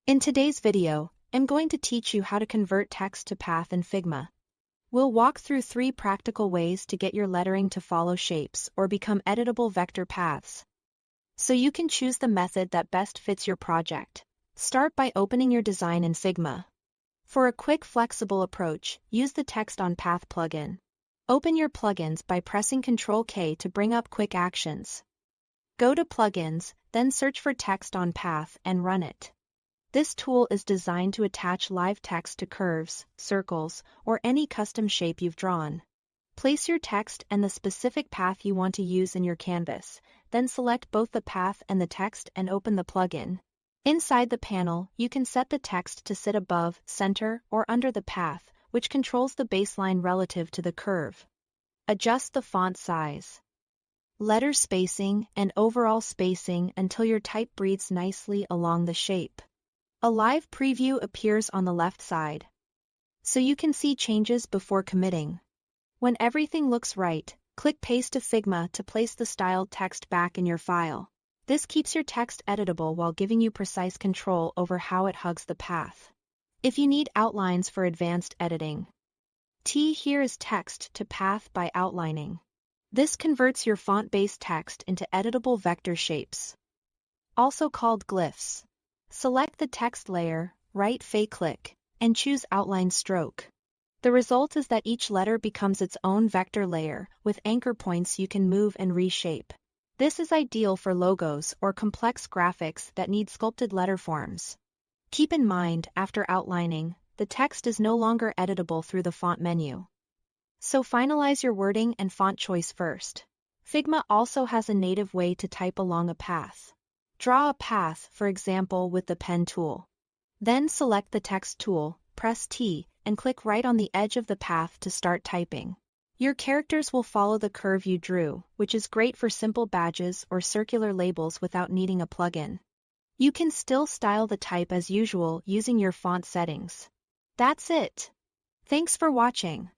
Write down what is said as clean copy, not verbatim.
In today's video, I'm going to teach you how to convert text to path in Figma. We'll walk through 3 practical ways to get your lettering to follow shapes or become editable vector paths, so you can choose the method that best fits your project. Start by opening your design in Figma. For a quick, flexible approach, use the Text on Path plugin. Open your plugins by pressing Ctrl-K to bring up quick actions. Go to Plugins, then search for Text on Path and run it. This tool is designed to attach live text to curves, circles, or any custom shape you've drawn. Place your text and the specific path you want to use in your canvas, then select both the path and the text and open the plugin. Inside the panel, you can set the text to sit above, center, or under the path, which controls the baseline relative to the curve. Adjust the font size, letter spacing, and overall spacing until your type breathes nicely along the shape. A live preview appears on the left side, so you can see changes before committing. When everything looks right, click Paste to Figma to place the styled text back in your file. This keeps your text editable while giving you precise control over how it hugs the path. If you need outlines for advanced editing, here is Text to Path by Outlining. This converts your font-based text into editable vector shapes, also called glyphs. Select the text layer, right-click, and choose Outline Stroke. The result is that each letter becomes its own vector layer, with anchor points you can move and reshape. This is ideal for logos or complex graphics that need sculpted letter forms. Keep in mind, after outlining, the text is no longer editable through the font menu. So finalize your wording and font choice first. Figma also has a native way to type along a path. Draw a path, for example, with the pen tool. Then select the text tool, press T, and click right on the edge of the path to start typing. Your characters will follow the curve you drew, which is great for simple badges or circular labels without needing a plugin. You can still style the type as usual using your font settings. That's it. Thanks for watching.